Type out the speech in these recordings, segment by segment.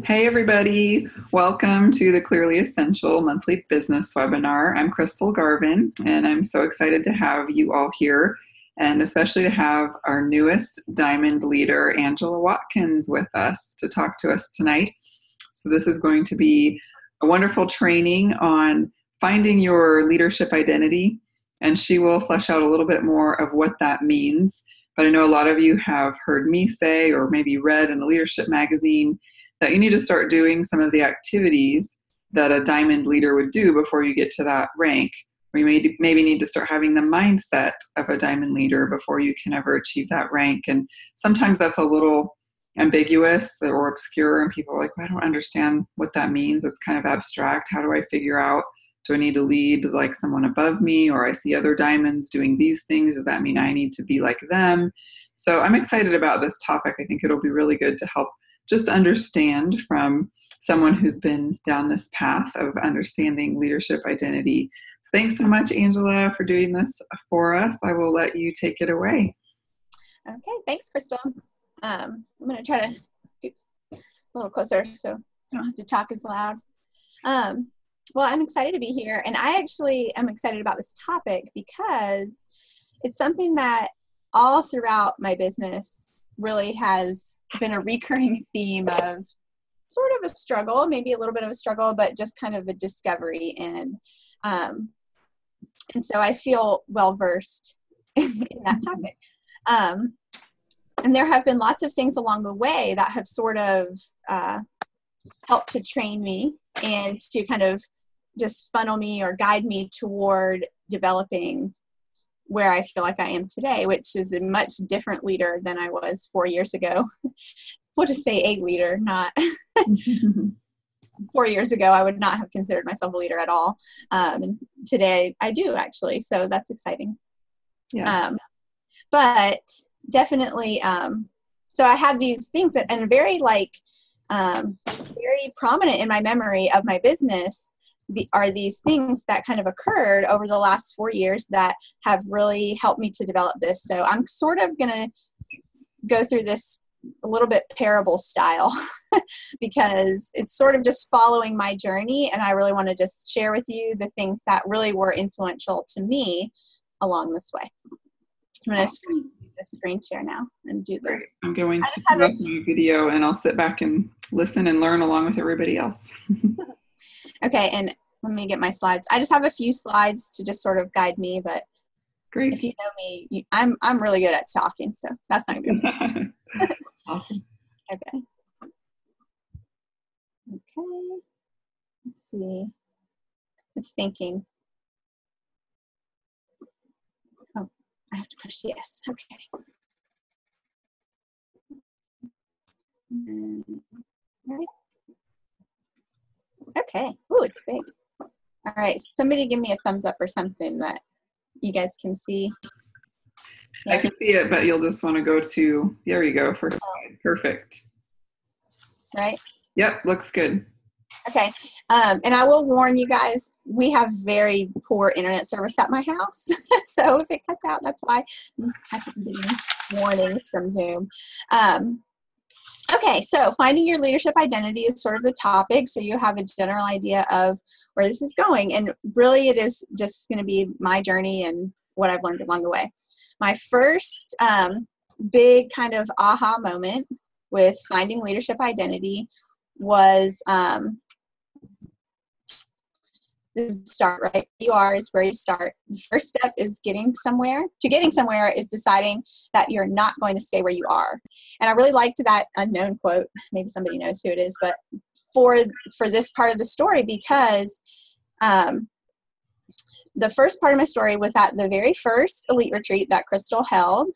Hey everybody, welcome to the Clearly Essential monthly business webinar. I'm Crystal Garvin and I'm so excited to have you all here and especially to have our newest Diamond leader, Angela Watkins, with us to talk to us tonight. So this is going to be a wonderful training on finding your leadership identity, and she will flesh out a little bit more of what that means. But I know a lot of you have heard me say or maybe read in a leadership magazine that you need to start doing some of the activities that a diamond leader would do before you get to that rank. Or you maybe need to start having the mindset of a diamond leader before you can ever achieve that rank. And sometimes that's a little ambiguous or obscure, and people are like, I don't understand what that means. It's kind of abstract. How do I figure out? Do I need to lead like someone above me? Or I see other diamonds doing these things. Does that mean I need to be like them? So I'm excited about this topic. I think it'll be really good to help just understand from someone who's been down this path of understanding leadership identity. So thanks so much, Angela, for doing this for us. I will let you take it away. Okay, thanks, Crystal. I'm going to try to scoot a little closer so I don't have to talk as loud. Well, I'm excited to be here, and I actually am excited about this topic because it's something that all throughout my business really has been a recurring theme of sort of a struggle, maybe a little bit of a struggle, but just kind of a discovery. And so I feel well-versed in that topic. And there have been lots of things along the way that have sort of helped to train me and to kind of just funnel me or guide me toward developing where I feel like I am today, which is a much different leader than I was 4 years ago. We'll just say a leader, not 4 years ago, I would not have considered myself a leader at all. And today I do actually, so that's exciting. Yeah. But definitely, so I have these things that, and very prominent in my memory of my business are these things that kind of occurred over the last 4 years that have really helped me to develop this. So I'm sort of going to go through this a little bit parable style because it's sort of just following my journey, and I really want to just share with you the things that really were influential to me along this way. I'm going to screen share now and do the. Great. I'm going to put up my video, and I'll sit back and listen and learn along with everybody else. Okay, and let me get my slides. I just have a few slides to just sort of guide me, but great. If you know me, I'm really good at talking, so that's not good. Awesome. Okay. Let's see. It's thinking. Oh, I have to push yes. Okay. Right. Okay. Oh, it's big. All right. Somebody give me a thumbs up or something that you guys can see. Yeah. I can see it, but you'll just want to go to, there you go, first slide. Perfect. Right? Yep, looks good. Okay. And I will warn you guys, we have very poor internet service at my house. So if it cuts out, that's why I keep getting warnings from Zoom. Okay, so finding your leadership identity is sort of the topic, so you have a general idea of where this is going, and really it is just going to be my journey and what I've learned along the way. My first big kind of aha moment with finding leadership identity was the start, right? You are is where you start. The first step is getting somewhere. To getting somewhere is deciding that you're not going to stay where you are. And I really liked that unknown quote. Maybe somebody knows who it is, but for this part of the story, because the first part of my story was at the very first elite retreat that Crystal held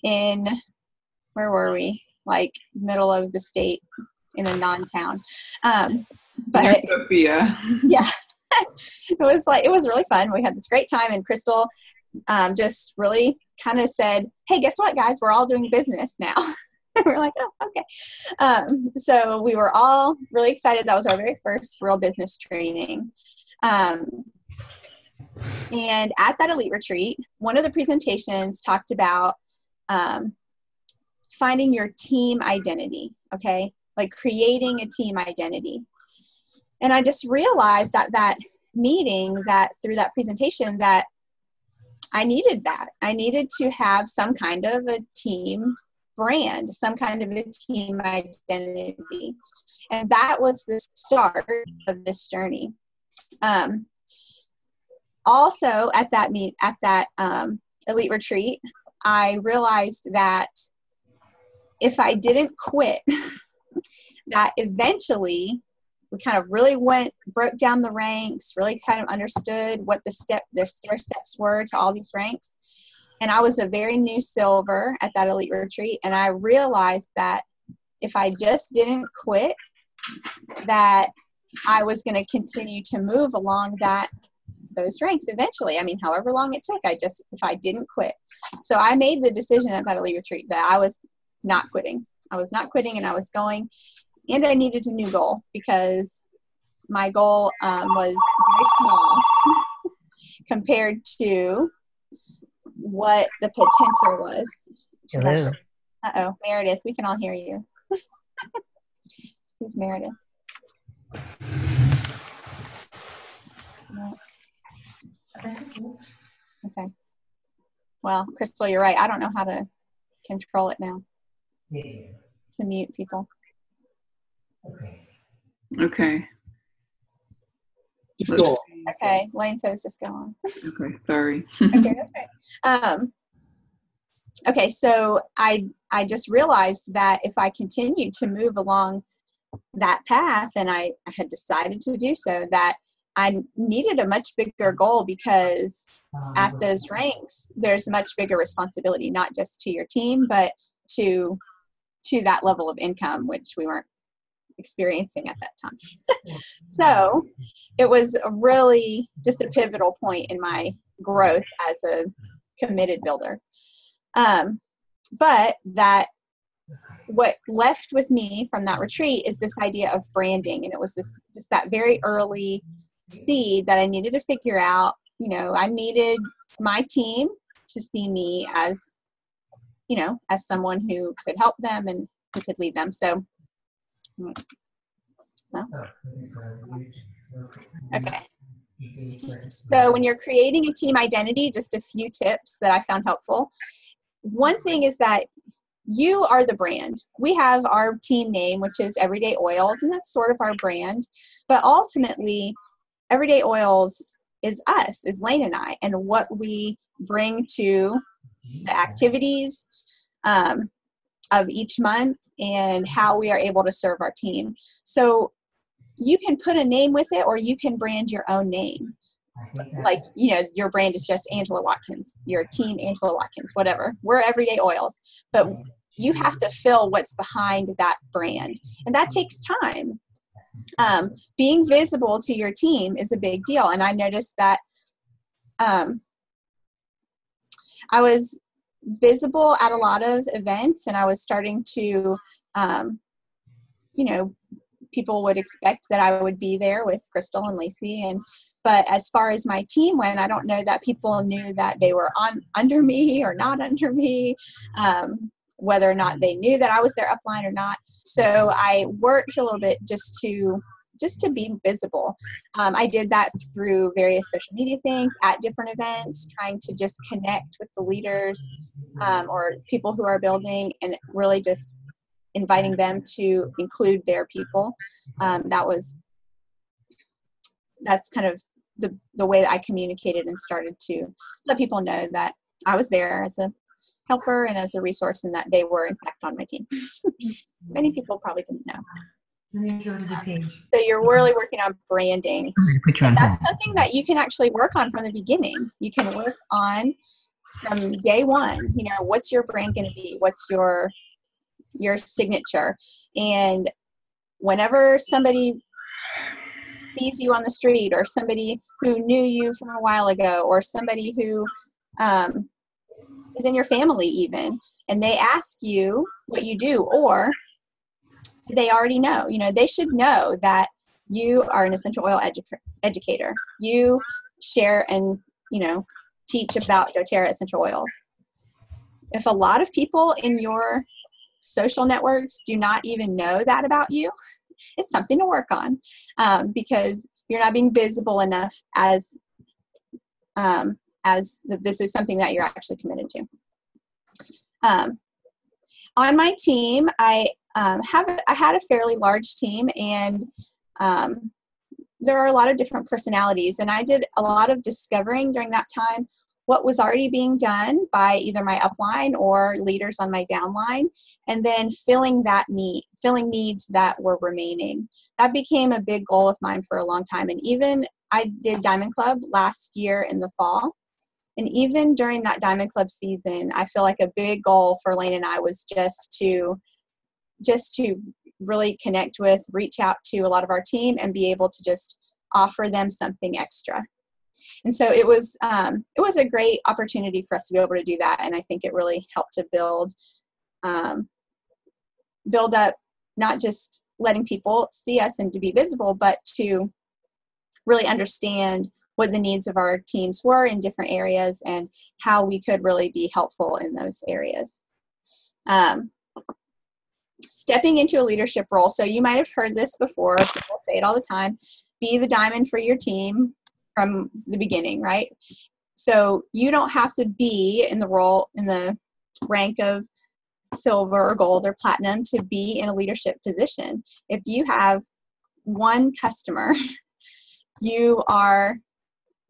in, where were we? Like middle of the state in a non-town. But Sophia. Yeah. It was really fun. We had this great time, and Crystal just really kind of said, hey, guess what, guys? We're all doing business now. We're like, oh, okay. So we were all really excited. That was our very first real business training. And at that elite retreat, one of the presentations talked about finding your team identity, okay? like creating a team identity. And I just realized at that meeting, that through that presentation, that I needed that. I needed to have some kind of a team brand, some kind of a team identity. And that was the start of this journey. Also at that elite retreat, I realized that if I didn't quit, that eventually we kind of really broke down the ranks, really kind of understood what their stair steps were to all these ranks. And I was a very new silver at that elite retreat. And I realized that if I just didn't quit, that I was going to continue to move along those ranks eventually. I mean, however long it took, if I didn't quit. So I made the decision at that elite retreat that I was not quitting. I was not quitting, and I was going, and I needed a new goal because my goal was very small compared to what the potential was. Hello. Uh-oh, Meredith, we can all hear you. Who's Meredith? No. Okay. Well, Crystal, you're right. I don't know how to control it now. To mute people. Okay. Just go. Okay. Lane says just go on. Okay. Sorry. Okay. Okay. So I just realized that if I continued to move along that path, and I had decided to do so, that I needed a much bigger goal, because at those ranks, there's much bigger responsibility, not just to your team, but to that level of income, which we weren't experiencing at that time. So it was really just a pivotal point in my growth as a committed builder. But what left with me from that retreat is this idea of branding. And it was just that very early seed that I needed to figure out. You know, I needed my team to see me as, you know, as someone who could help them and who could lead them. So, okay. So when you're creating a team identity, just a few tips that I found helpful. One thing is that you are the brand. We have our team name, which is Everyday Oils, and that's sort of our brand. But ultimately, Everyday Oils is us, is Lane and I, and what we bring to the activities of each month and how we are able to serve our team. So you can put a name with it, or you can brand your own name. Like, you know, your brand is just Angela Watkins, your team Angela Watkins, whatever. We're Everyday Oils. But you have to fill what's behind that brand. And that takes time. Being visible to your team is a big deal. And I noticed that I was visible at a lot of events, and I was starting to, you know, people would expect that I would be there with Crystal and Lacey. But as far as my team went, I don't know that people knew that they were under me or not under me, whether or not they knew that I was their upline or not. So I worked a little bit just to be visible. I did that through various social media things at different events, trying to just connect with the leaders or people who are building, and really just inviting them to include their people. That's kind of the way that I communicated and started to let people know that I was there as a helper and as a resource, and that they were in fact on my team. Many people probably didn't know. So you're really working on branding. And that's something that you can actually work on from the beginning. You can work on from day one. You know, what's your brand going to be? What's your signature? And whenever somebody sees you on the street, or somebody who knew you from a while ago, or somebody who is in your family even, and they ask you what you do, or they already know, you know, they should know that you are an essential oil educator. You share and, you know, teach about doTERRA essential oils. If a lot of people in your social networks do not even know that about you, it's something to work on, because you're not being visible enough as this is something that you're actually committed to. On my team, I had a fairly large team, and there are a lot of different personalities, and I did a lot of discovering during that time what was already being done by either my upline or leaders on my downline, and then filling needs that were remaining. That became a big goal of mine for a long time. And even I did Diamond Club last year in the fall. And even during that Diamond Club season, I feel like a big goal for Lane and I was just to really connect with, reach out to a lot of our team and be able to just offer them something extra. And so it was a great opportunity for us to be able to do that. And I think it really helped to build up, not just letting people see us and to be visible, but to really understand what the needs of our teams were in different areas and how we could really be helpful in those areas. Stepping into a leadership role. So you might have heard this before. People say it all the time. Be the diamond for your team from the beginning, right? So you don't have to be in the rank of silver or gold or platinum to be in a leadership position. If you have one customer,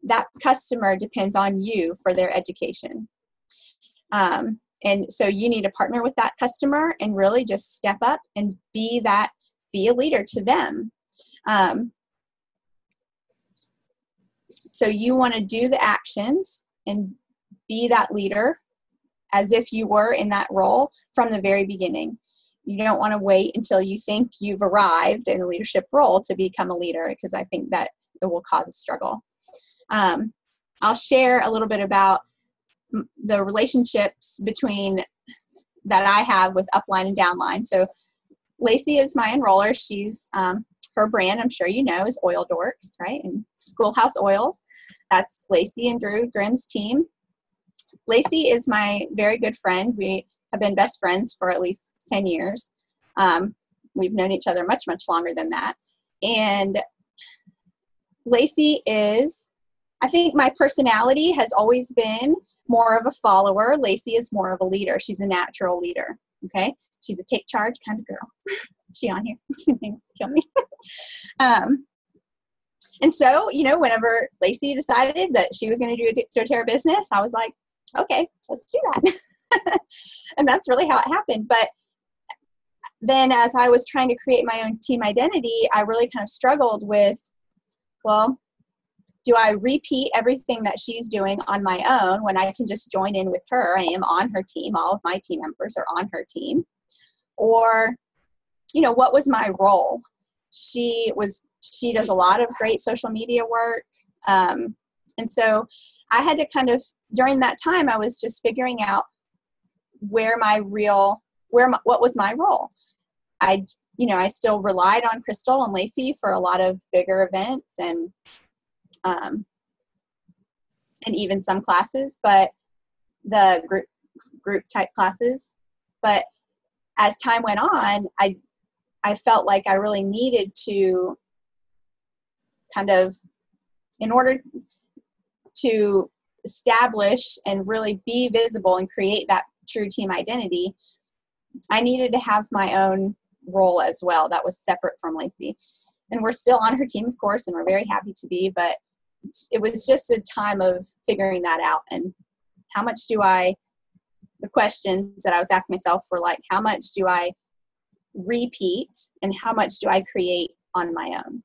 that customer depends on you for their education. And so you need to partner with that customer and really just step up and be a leader to them. So you want to do the actions and be that leader as if you were in that role from the very beginning. You don't want to wait until you think you've arrived in a leadership role to become a leader, because I think that it will cause a struggle. I'll share a little bit about the relationships that I have with upline and downline. So Lacey is my enroller. She's her brand, I'm sure you know, is Oil Dorks, right? And Schoolhouse Oils. That's Lacey and Drew Grimm's team. Lacey is my very good friend. We have been best friends for at least 10 years. We've known each other much, much longer than that. And Lacey I think my personality has always been more of a follower. Lacey is more of a leader. She's a natural leader. Okay. She's a take charge kind of girl. Is she on here? She's going to kill me. And so, whenever Lacey decided that she was going to do a dōTERRA business, I was like, okay, let's do that. And that's really how it happened. But then as I was trying to create my own team identity, I really kind of struggled with, well, do I repeat everything that she's doing on my own when I can just join in with her? I am on her team. All of my team members are on her team. Or, what was my role? She does a lot of great social media work. And so I had to during that time, I was just figuring out what was my role. I still relied on Crystal and Lacey for a lot of bigger events and even some classes, but the group type classes. But as time went on, I felt like I really needed to in order to establish and really be visible and create that true team identity, I needed to have my own role as well that was separate from Lacey. And we're still on her team, of course, and we're very happy to be, but it was just a time of figuring that out. And the questions that I was asking myself were like, how much do I repeat and how much do I create on my own?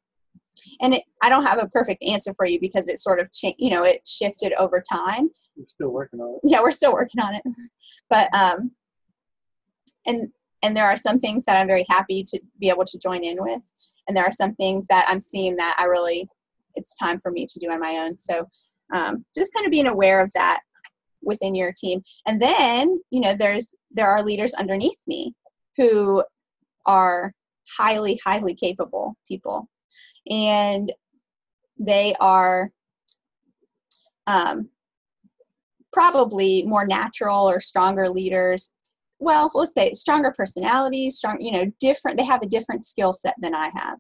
And I don't have a perfect answer for you because it sort of it shifted over time. We're still working on it. Yeah, we're still working on it. But and there are some things that I'm very happy to be able to join in with. And there are some things that I'm seeing that it's time for me to do on my own. So just kind of being aware of that within your team. And then, there are leaders underneath me who are highly, highly capable people. And they are probably more natural or stronger leaders well, let's say stronger personality, strong, different, they have a different skill set than I have.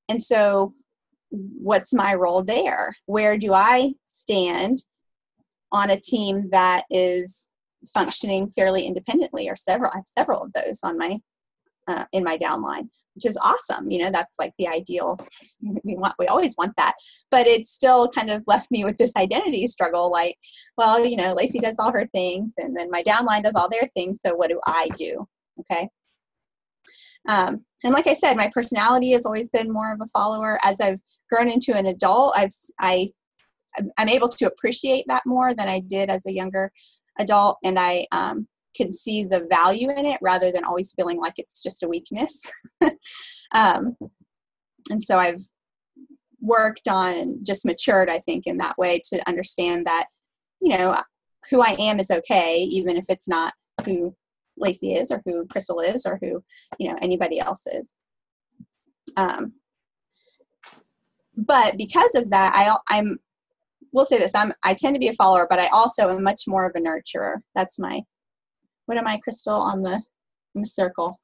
And so what's my role there? Where do I stand on a team that is functioning fairly independently, or I have several of those on my, in my downline, which is awesome. That's like the ideal. We always want that, but it still kind of left me with this identity struggle. Like, well, Lacey does all her things, and then my downline does all their things. So what do I do? Okay. And like I said, my personality has always been more of a follower. As I've grown into an adult, I'm able to appreciate that more than I did as a younger adult. And I can see the value in it rather than always feeling like it's just a weakness. And so I've worked on, just matured, I think, in that way, to understand that, who I am is okay, even if it's not who Lacey is, or who Crystal is, or who, anybody else is. But because of that, we'll say this, I tend to be a follower, but I also am much more of a nurturer. That's what am I, Crystal, I'm a circle.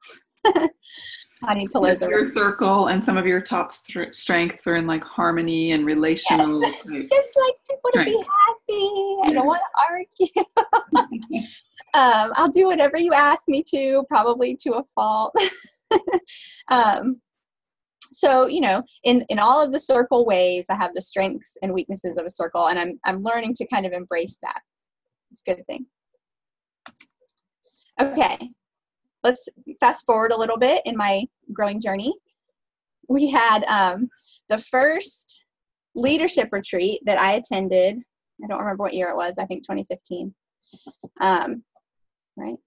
Honey Pelosi. Your circle, and some of your top strengths are in like harmony and relational. Yes. Just like people to be happy. I don't want to argue. I'll do whatever you ask me to, probably to a fault. So, in all of the circle ways, I have the strengths and weaknesses of a circle, and I'm learning to kind of embrace that. It's a good thing. Okay, let's fast forward a little bit in my growing journey. We had the first leadership retreat that I attended. I don't remember what year it was. I think 2015. Right?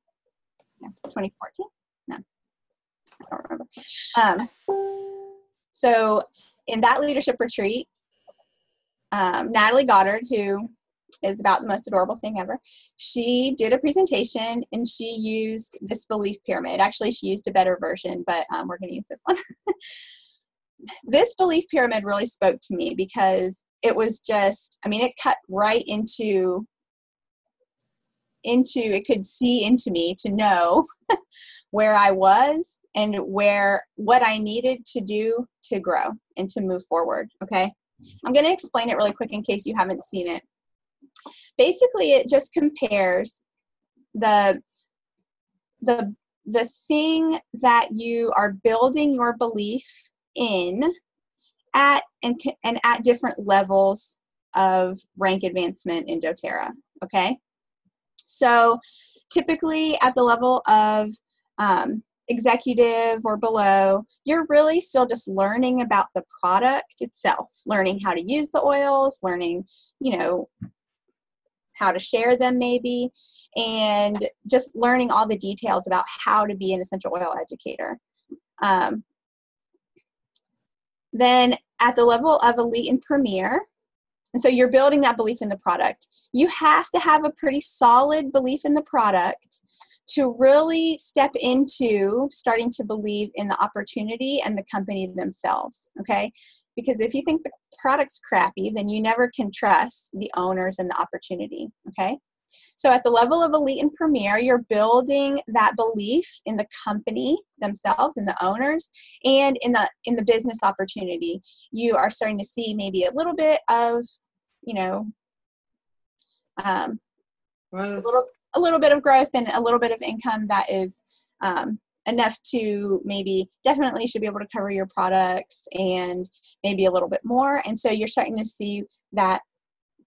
Yeah, 2014? No, I don't remember. So in that leadership retreat, Natalie Goddard, who is about the most adorable thing ever, she did a presentation, and she used this belief pyramid. Actually, she used a better version, but we're going to use this one. This belief pyramid really spoke to me because it was just, it cut right into it could see into me to know where I was and what I needed to do to grow and to move forward. Okay. I'm going to explain it really quick in case you haven't seen it. Basically, it just compares the thing that you are building your belief in at different levels of rank advancement in dōTERRA. Okay. So typically at the level of executive or below, you're really still just learning about the product itself, learning how to use the oils, learning, how to share them maybe, and just learning all the details about how to be an essential oil educator. Then at the level of elite and premier, and so you're building that belief in the product. You have to have a pretty solid belief in the product to really step into starting to believe in the opportunity and the company themselves, okay? Because if you think the product's crappy, then you never can trust the owners and the opportunity, okay? So at the level of elite and premier, you're building that belief in the company themselves and the owners, and in the business opportunity. You are starting to see maybe a little bit of, a little bit of growth and a little bit of income that is enough to definitely should be able to cover your products and maybe a little bit more. And so you're starting to see that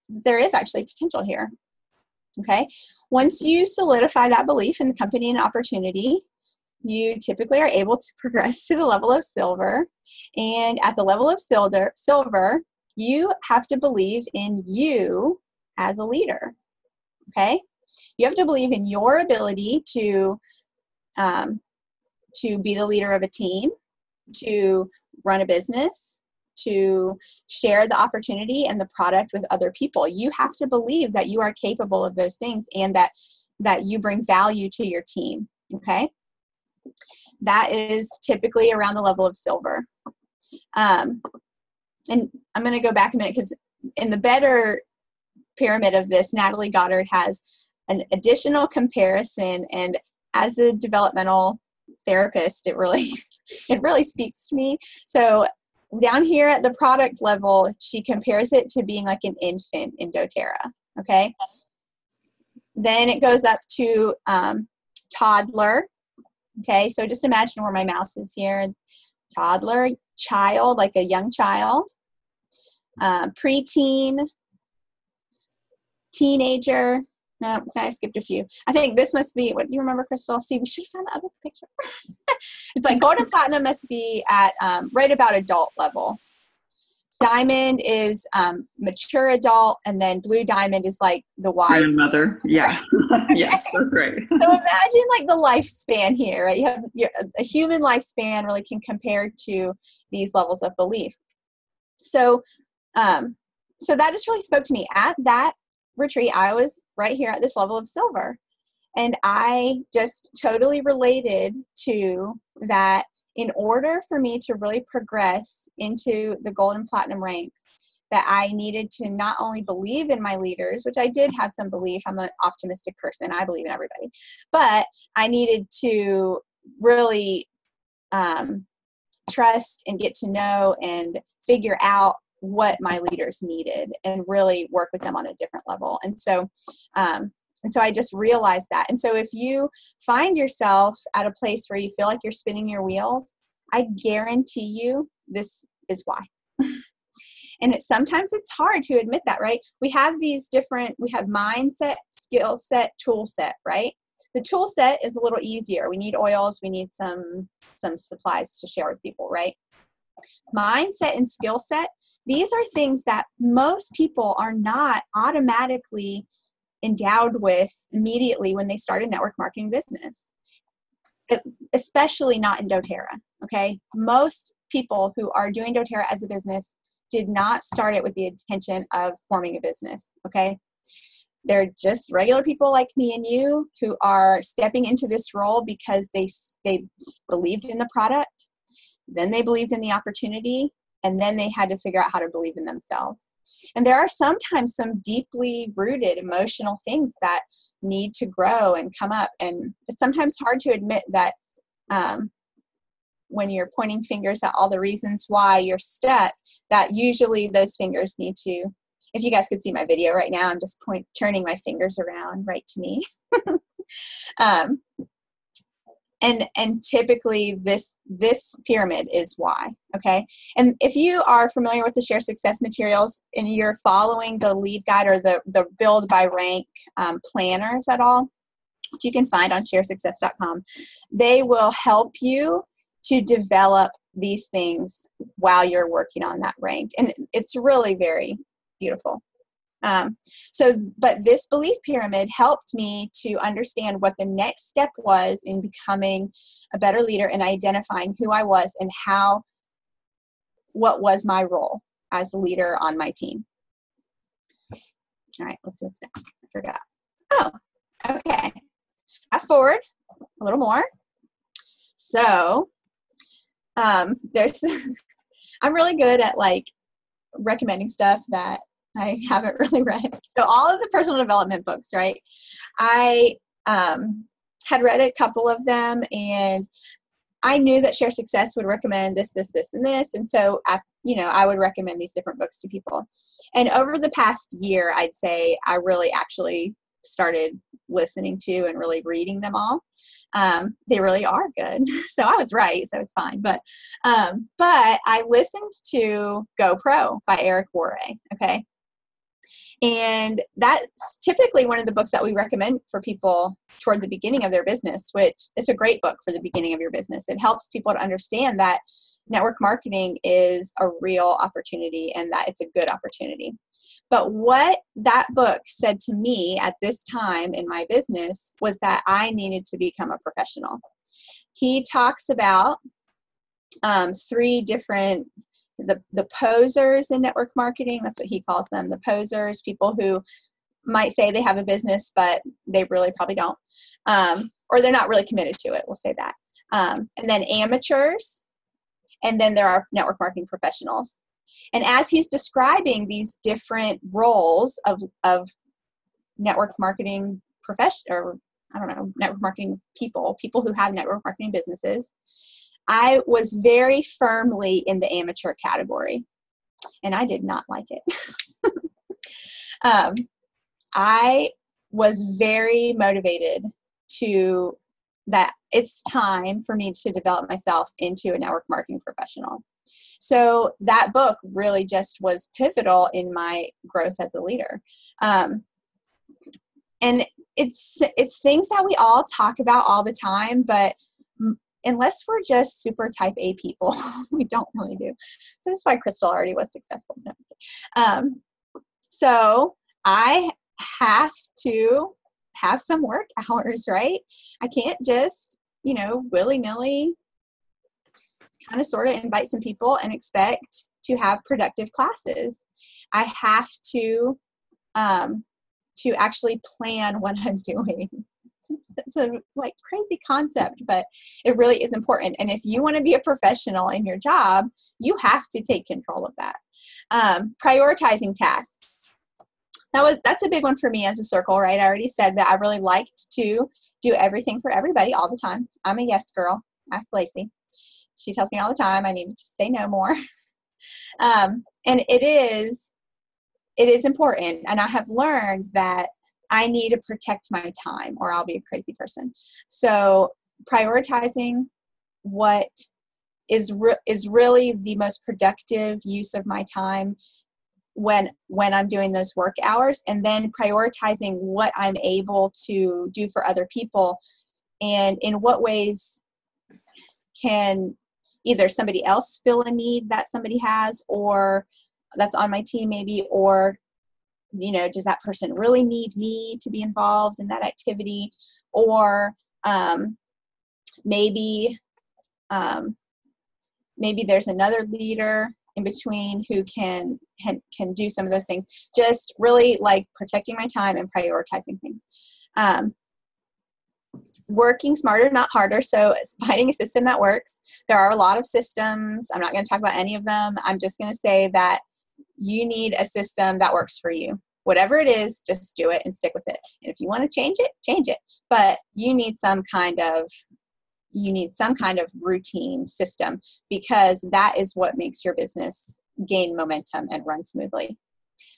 there is actually potential here. Okay. Once you solidify that belief in the company and opportunity, you typically are able to progress to the level of silver. And at the level of silver, you have to believe in you as a leader. Okay. You have to believe in your ability to be the leader of a team, to run a business, to share the opportunity and the product with other people. You have to believe that you are capable of those things and that you bring value to your team. Okay. That is typically around the level of silver. And I'm going to go back a minute because in the better pyramid of this, Natalie Goddard has an additional comparison. And as a developmental therapist, it really speaks to me. So down here at the product level, she compares it to being like an infant in doTERRA. Okay. Then it goes up to toddler. Okay. So just imagine where my mouse is here. Toddler, child, like a young child, preteen, teenager. No, I skipped a few. I think this must be, what do you remember, Crystal? See, we should have found the other picture. It's like gold and platinum must be at right about adult level. Diamond is mature adult, and then blue diamond is like the wise grandmother. Yeah. Yes, that's right. So imagine like the lifespan here, right? You have a human lifespan really can compare to these levels of belief. So, so that just really spoke to me. At that retreat, I was right here at this level of silver. And I just totally related to that. In order for me to really progress into the gold and platinum ranks, that I needed to not only believe in my leaders, which I did have some belief. I'm an optimistic person. I believe in everybody. But I needed to really trust and get to know and figure out what my leaders needed and really work with them on a different level. And so I just realized that. And so if you find yourself at a place where you feel like you're spinning your wheels, I guarantee you this is why. And sometimes it's hard to admit that, right? We have these different, we have mindset, skill set, tool set, right? The tool set is a little easier. We need oils. We need some supplies to share with people, right? Mindset and skill set, these are things that most people are not automatically endowed with immediately when they start a network marketing business, especially not in doTERRA, okay? Most people who are doing doTERRA as a business did not start it with the intention of forming a business, okay? They're just regular people like me and you who are stepping into this role because they believed in the product, then they believed in the opportunity, and then they had to figure out how to believe in themselves. And there are sometimes some deeply rooted emotional things that need to grow and come up. And it's sometimes hard to admit that when you're pointing fingers at all the reasons why you're stuck, that usually those fingers need to, if you guys could see my video right now, I'm just turning my fingers around right to me. And typically this pyramid is why, okay? And if you are familiar with the Share Success materials and you're following the lead guide or the build by rank planners at all, which you can find on sharesuccess.com, they will help you to develop these things while you're working on that rank. And it's really very beautiful. But this belief pyramid helped me to understand what the next step was in becoming a better leader and identifying who I was and what was my role as a leader on my team. All right, let's see what's next. I forgot. Oh, okay. Fast forward a little more. So, I'm really good at like recommending stuff that I haven't really read. So all of the personal development books, right? I had read a couple of them, and I knew that Share Success would recommend this, this, this, and this. And so, I would recommend these different books to people. And over the past year, I'd say I really actually started listening to and really reading them all. They really are good. So I was right. So it's fine. But I listened to Go Pro by Eric Worre. Okay. And that's typically one of the books that we recommend for people toward the beginning of their business, which is a great book for the beginning of your business. It helps people to understand that network marketing is a real opportunity and that it's a good opportunity. But what that book said to me at this time in my business was that I needed to become a professional. He talks about three different the posers in network marketing. That's what he calls them, the posers, people who might say they have a business, but they really probably don't, or they're not really committed to it. We'll say that. And then amateurs, and then there are network marketing professionals. And as he's describing these different roles of network marketing or I don't know, network marketing people who have network marketing businesses. I was very firmly in the amateur category, and I did not like it. I was very motivated that it's time for me to develop myself into a network marketing professional. So that book really just was pivotal in my growth as a leader. And it's things that we all talk about all the time, but unless we're just super type A people, we don't really do. So that's why Crystal already was successful. No, so I have to have some work hours, right? I can't just, willy-nilly kind of sort of invite some people and expect to have productive classes. I have to actually plan what I'm doing. It's a like crazy concept, but it really is important. And if you want to be a professional in your job, you have to take control of that. Prioritizing tasks. That's a big one for me as a circle, right? I already said that I really liked to do everything for everybody all the time. I'm a yes girl. Ask Lacey. She tells me all the time I need to say no more. And it is important. And I have learned that I need to protect my time or I'll be a crazy person. So prioritizing what is really the most productive use of my time when I'm doing those work hours, and then prioritizing what I'm able to do for other people and in what ways can either somebody else fill a need that somebody has or that's on my team maybe, or does that person really need me to be involved in that activity? Or maybe there's another leader in between who can do some of those things. Just really like protecting my time and prioritizing things. Working smarter, not harder. So finding a system that works. There are a lot of systems. I'm not going to talk about any of them. I'm just going to say that you need a system that works for you. Whatever it is, just do it and stick with it. And if you want to change it, change it. But you need some kind of routine system, because that is what makes your business gain momentum and run smoothly.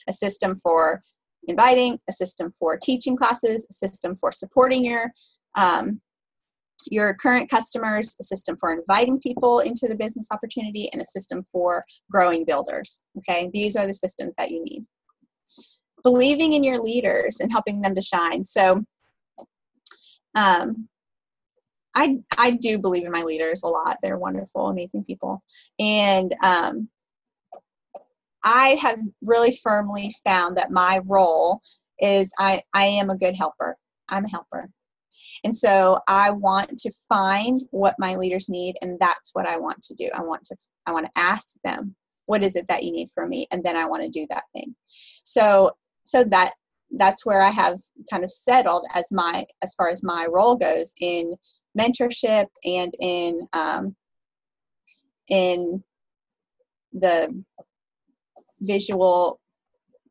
A system for inviting, a system for teaching classes, a system for supporting your current customers, a system for inviting people into the business opportunity, and a system for growing builders. Okay, these are the systems that you need. Believing in your leaders and helping them to shine. So I do believe in my leaders a lot. They're wonderful, amazing people. And I have really firmly found that my role is I am a good helper. I'm a helper. And so I want to find what my leaders need, and that's what I want to do. I want to ask them, what is it that you need from me? And then I want to do that thing. So that's where I have kind of settled as far as my role goes in mentorship and in the visual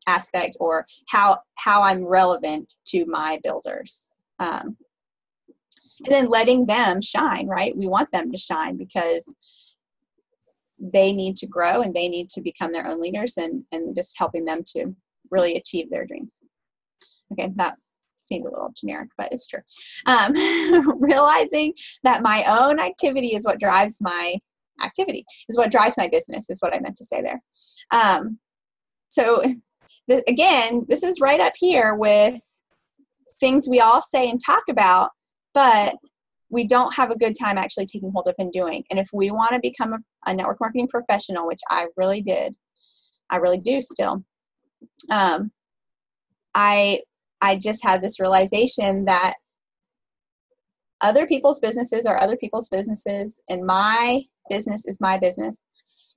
aspect, or how I'm relevant to my builders. And then letting them shine, right? We want them to shine because they need to grow and they need to become their own leaders, and just helping them to really achieve their dreams. Okay, that seemed a little generic, but it's true. Realizing that my own activity is what drives my activity, is what drives my business, is what I meant to say there. So again, this is right up here with things we all say and talk about, but we don't have a good time actually taking hold of and doing. And if we want to become a network marketing professional, which I really do still, I just had this realization that other people's businesses are other people's businesses, and my business is my business.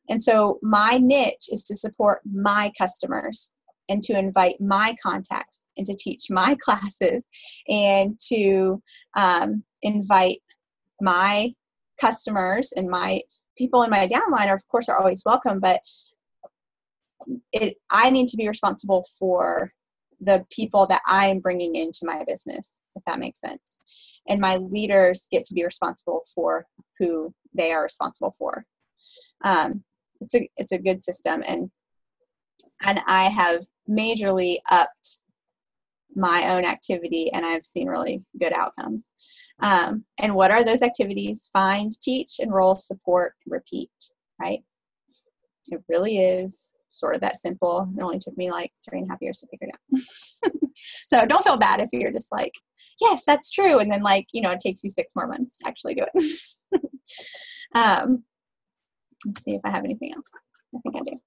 And so my niche is to support my customers and to invite my contacts and to teach my classes and to invite my customers, and my people in my downline of course are always welcome, but I need to be responsible for the people that I am bringing into my business, if that makes sense. And my leaders get to be responsible for who they are responsible for. It's a good system, and I have majorly upped my own activity, and I've seen really good outcomes. And what are those activities? Find, teach, enroll, support, repeat, right? It really is sort of that simple. It only took me like 3.5 years to figure it out. So don't feel bad if you're just like, yes, that's true. And then like, it takes you 6 more months to actually do it. Let's see if I have anything else. I think I do.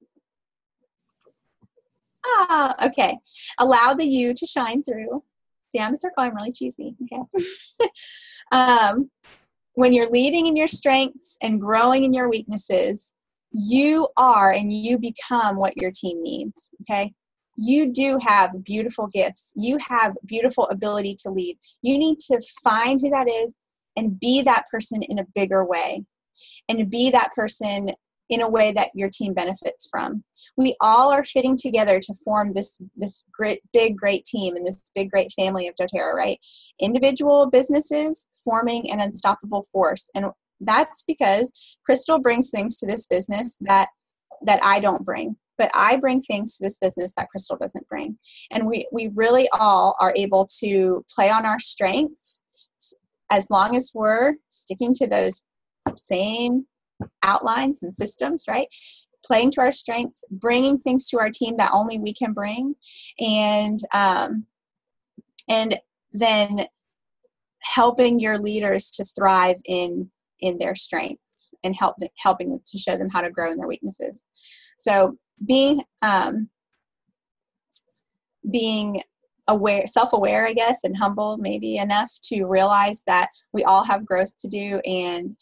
Okay. Allow the you to shine through. See, I'm a circle. I'm really cheesy. Okay. When you're leading in your strengths and growing in your weaknesses, you are and you become what your team needs. Okay. You do have beautiful gifts. You have beautiful ability to lead. You need to find who that is and be that person in a bigger way, and to be that person in a way that your team benefits from. We all are fitting together to form this great team and this big, great family of dōTERRA, right? Individual businesses forming an unstoppable force. And that's because Crystal brings things to this business that I don't bring. But I bring things to this business that Crystal doesn't bring. And we really all are able to play on our strengths as long as we're sticking to those same outlines and systems, right? Playing to our strengths, bringing things to our team that only we can bring, and then helping your leaders to thrive in their strengths and helping them to show them how to grow in their weaknesses. So being aware, self-aware, I guess, and humble maybe enough to realize that we all have growth to do, and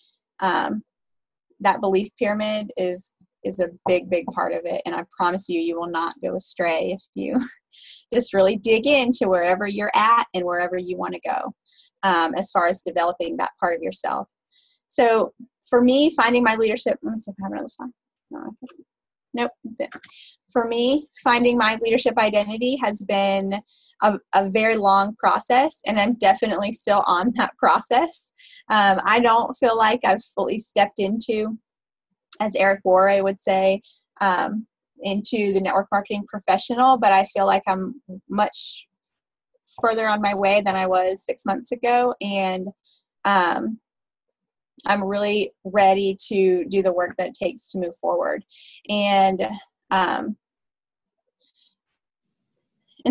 that belief pyramid is a big, big part of it. And I promise you will not go astray if you just really dig into wherever you're at and wherever you want to go, as far as developing that part of yourself. So for me, finding my leadership, let me see if I have another slide. No, nope, that's it. For me, finding my leadership identity has been a very long process, and I'm definitely still on that process. I don't feel like I've fully stepped into, as Eric Worre would say, into the network marketing professional, but I feel like I'm much further on my way than I was 6 months ago, and I'm really ready to do the work that it takes to move forward. And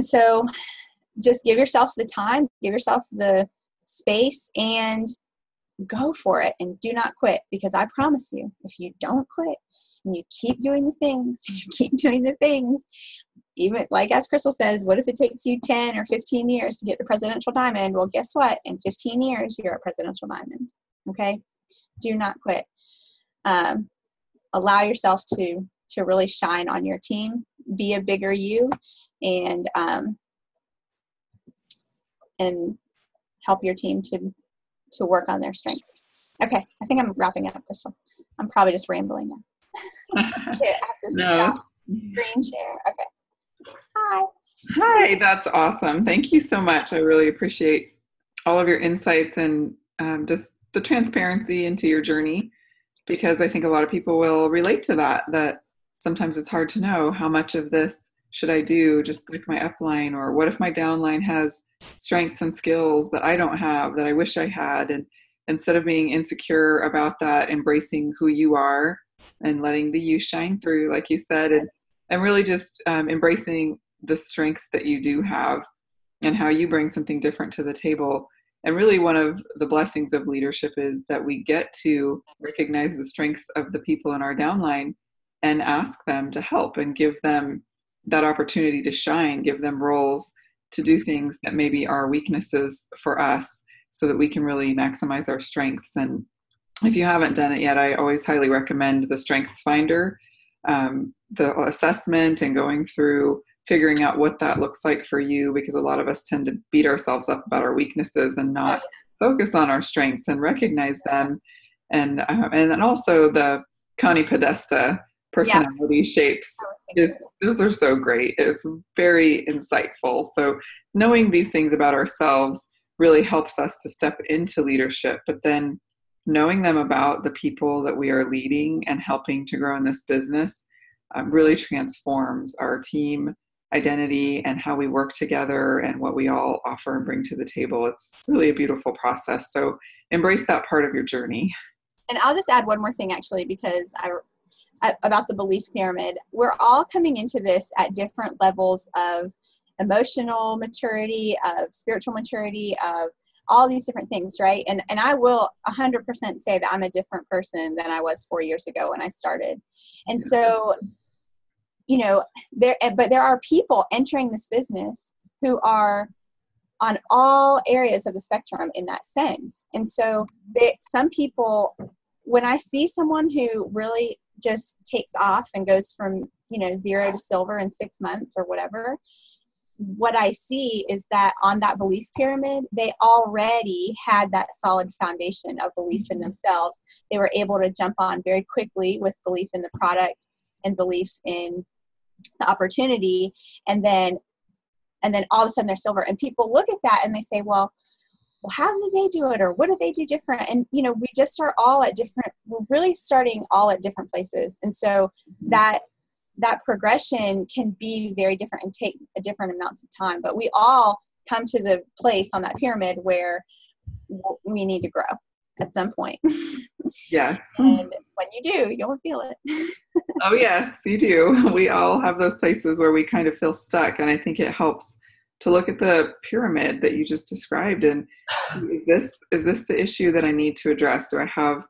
so just give yourself the time, give yourself the space, and go for it, and do not quit, because I promise you, if you don't quit and you keep doing the things, even like as Crystal says, what if it takes you 10 or 15 years to get the presidential diamond? Well, guess what? In 15 years, you're a presidential diamond. Okay? Do not quit. Allow yourself to really shine on your team, be a bigger you, and help your team to work on their strengths. Okay, I think I'm wrapping up, Crystal. I'm probably just rambling now. Okay, I have to stop screen share. Okay. Hi. Hi, that's awesome. Thank you so much. I really appreciate all of your insights and just the transparency into your journey, because I think a lot of people will relate to that sometimes it's hard to know how much of this should I do, just like my upline, or what if my downline has strengths and skills that I don't have that I wish I had. And instead of being insecure about that, embracing who you are and letting the you shine through, like you said, and really just embracing the strengths that you do have and how you bring something different to the table. And really one of the blessings of leadership is that we get to recognize the strengths of the people in our downline and ask them to help and give them that opportunity to shine, give them roles to do things that maybe are weaknesses for us, so that we can really maximize our strengths. And if you haven't done it yet, I always highly recommend the Strengths Finder, the assessment, and going through figuring out what that looks like for you, because a lot of us tend to beat ourselves up about our weaknesses and not focus on our strengths and recognize them. And then also the Connie Podesta Yeah. personality shapes. Those are so great. It's very insightful. So knowing these things about ourselves really helps us to step into leadership, but then knowing them about the people that we are leading and helping to grow in this business really transforms our team identity and how we work together and what we all offer and bring to the table. It's really a beautiful process. So embrace that part of your journey. And I'll just add one more thing, actually, because about the belief pyramid. We're all coming into this at different levels of emotional maturity, of spiritual maturity, of all these different things, right? And I will 100% say that I'm a different person than I was 4 years ago when I started. And so, but there are people entering this business who are on all areas of the spectrum in that sense. And so some people, when I see someone who really just takes off and goes from, 0 to silver in 6 months or whatever, what I see is that on that belief pyramid, they already had that solid foundation of belief in themselves. They were able to jump on very quickly with belief in the product and belief in the opportunity. And then all of a sudden they're silver. And people look at that and they say, well, how did they do it? Or what did they do different? And, we just start we're really starting all at different places. And so that progression can be very different and take a different amounts of time. But we all come to the place on that pyramid where we need to grow at some point. Yes. And when you do, you'll feel it. Oh, yes, you do. We all have those places where we kind of feel stuck. And I think it helps to look at the pyramid that you just described. And is this the issue that I need to address? Do I have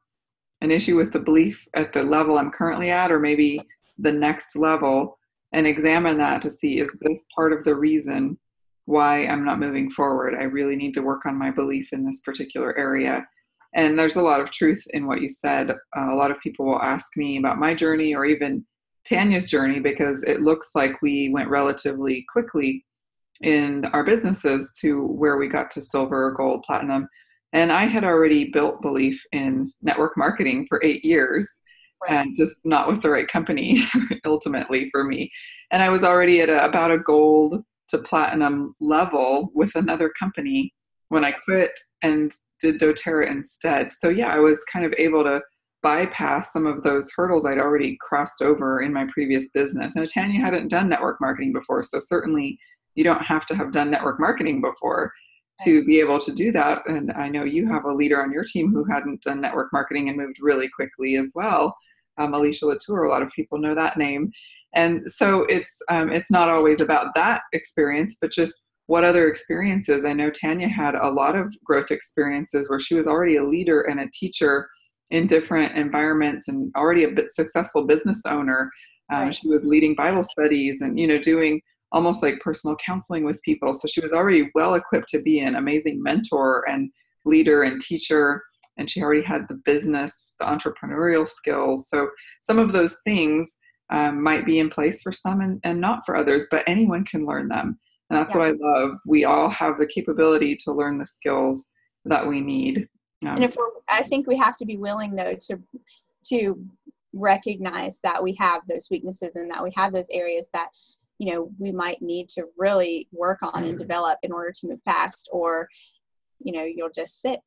an issue with the belief at the level I'm currently at, or maybe the next level, and examine that to see, is this part of the reason why I'm not moving forward? I really need to work on my belief in this particular area. And there's a lot of truth in what you said. A lot of people will ask me about my journey or even Tanya's journey, because it looks like we went relatively quickly in our businesses to where we got to silver, gold, platinum. And I had already built belief in network marketing for 8 years, right, and just not with the right company, ultimately for me. And I was already at about a gold to platinum level with another company when I quit and did dōTERRA instead. So yeah, I was kind of able to bypass some of those hurdles I'd already crossed over in my previous business. Now, Tanya hadn't done network marketing before, so certainly you don't have to have done network marketing before to be able to do that. And I know you have a leader on your team who hadn't done network marketing and moved really quickly as well. Alicia Latour, a lot of people know that name. And so it's not always about that experience, but just what other experiences. I know Tanya had a lot of growth experiences where she was already a leader and a teacher in different environments and already a bit successful business owner. Right. She was leading Bible studies and, doing almost like personal counseling with people. So she was already well equipped to be an amazing mentor and leader and teacher. And she already had the business, the entrepreneurial skills. So some of those things might be in place for some and not for others, but anyone can learn them. And that's what I love. We all have the capability to learn the skills that we need. And I think we have to be willing, though, to recognize that we have those weaknesses and that we have those areas that, we might need to really work on and develop in order to move past, or, you'll just sit.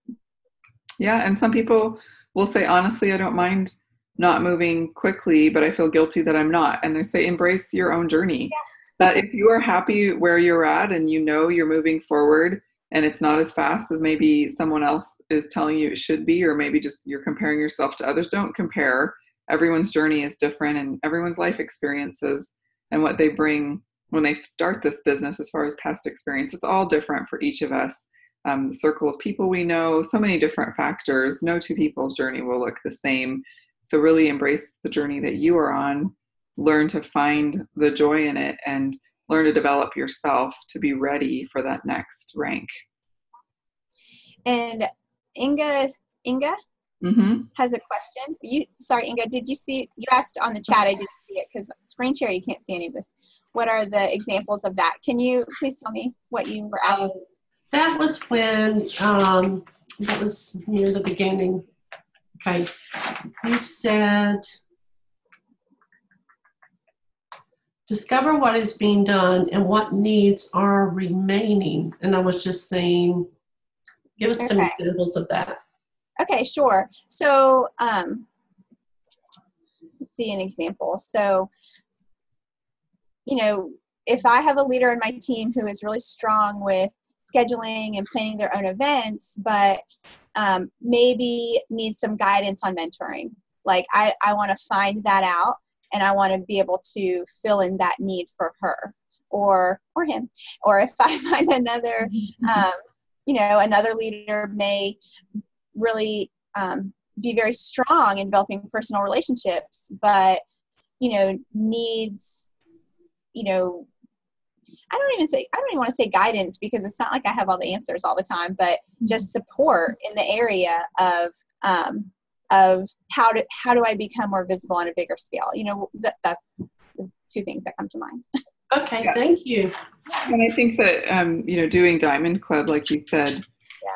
Yeah. And some people will say, honestly, I don't mind not moving quickly, but I feel guilty that I'm not. And they say, embrace your own journey. Yeah. That if you are happy where you're at and you're moving forward and it's not as fast as maybe someone else is telling you it should be, or maybe just you're comparing yourself to others, don't compare. Everyone's journey is different, and everyone's life experiences and what they bring when they start this business as far as past experience, it's all different for each of us. The circle of people we know, so many different factors. No two people's journey will look the same. So really embrace the journey that you are on. Learn to find the joy in it and learn to develop yourself to be ready for that next rank. And Inga has a question. Sorry, Inga, did you see, you asked on the chat, I didn't see it because screen share, you can't see any of this. What are the examples of that? Can you please tell me what you were asking? That was when, that was near the beginning. Okay. You said, discover what is being done and what needs are remaining. And I was just saying, give us some examples of that. Okay, sure. So let's see an example. So, you know, if I have a leader in my team who is really strong with scheduling and planning their own events, but maybe needs some guidance on mentoring. Like I want to find that out, and I want to be able to fill in that need for her or him. Or if I find another, you know, another leader may really be very strong in developing personal relationships, but, you know, needs, you know, I don't even want to say guidance, because it's not like I have all the answers all the time, but just support in the area of how do I become more visible on a bigger scale? You know, that's two things that come to mind. Okay, thank you. And I think that, you know, doing Diamond Club, like you said,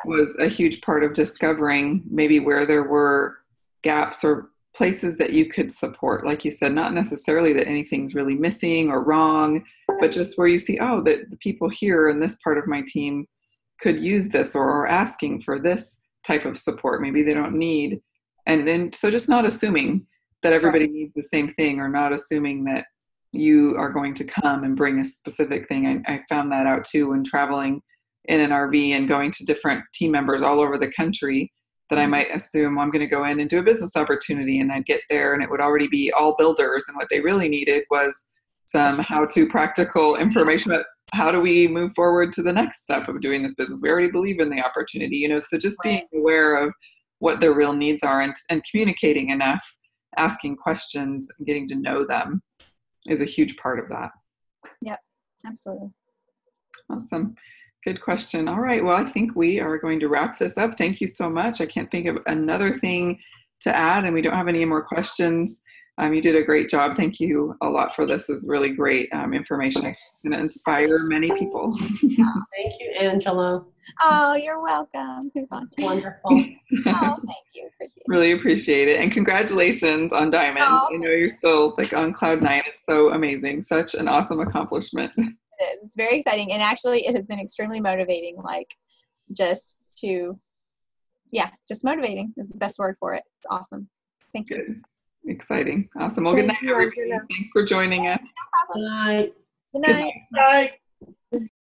was a huge part of discovering maybe where there were gaps or places that you could support. Like you said, not necessarily that anything's really missing or wrong, but just where you see, oh, that the people here in this part of my team could use this or are asking for this type of support. Maybe they don't need. And then, so just not assuming that everybody needs the same thing, or not assuming that you are going to come and bring a specific thing. I found that out too when traveling in an RV and going to different team members all over the country, that I might assume I'm going to go in and do a business opportunity, and I'd get there and it would already be all builders. And what they really needed was some how-to practical information about how do we move forward to the next step of doing this business. We already believe in the opportunity, you know, so just being aware of what their real needs are and communicating enough, asking questions and getting to know them is a huge part of that. Yep, absolutely. Awesome. Good question. All right. Well, I think we are going to wrap this up. Thank you so much. I can't think of another thing to add, and we don't have any more questions. You did a great job. Thank you a lot for this. This is really great information. It's going to inspire many people. Thank you, Angela. Oh, you're welcome. Wonderful. Oh, thank you. Really appreciate it. And congratulations on Diamond. Oh, I know you're still like on cloud nine. It's so amazing. Such an awesome accomplishment. It is. It's very exciting. And actually, it has been extremely motivating. Like, just motivating is the best word for it. It's awesome. Thank you. Good. Exciting. Awesome. Well, good night, everybody. Thanks for joining us. No problem. Good night. Good night. Good night.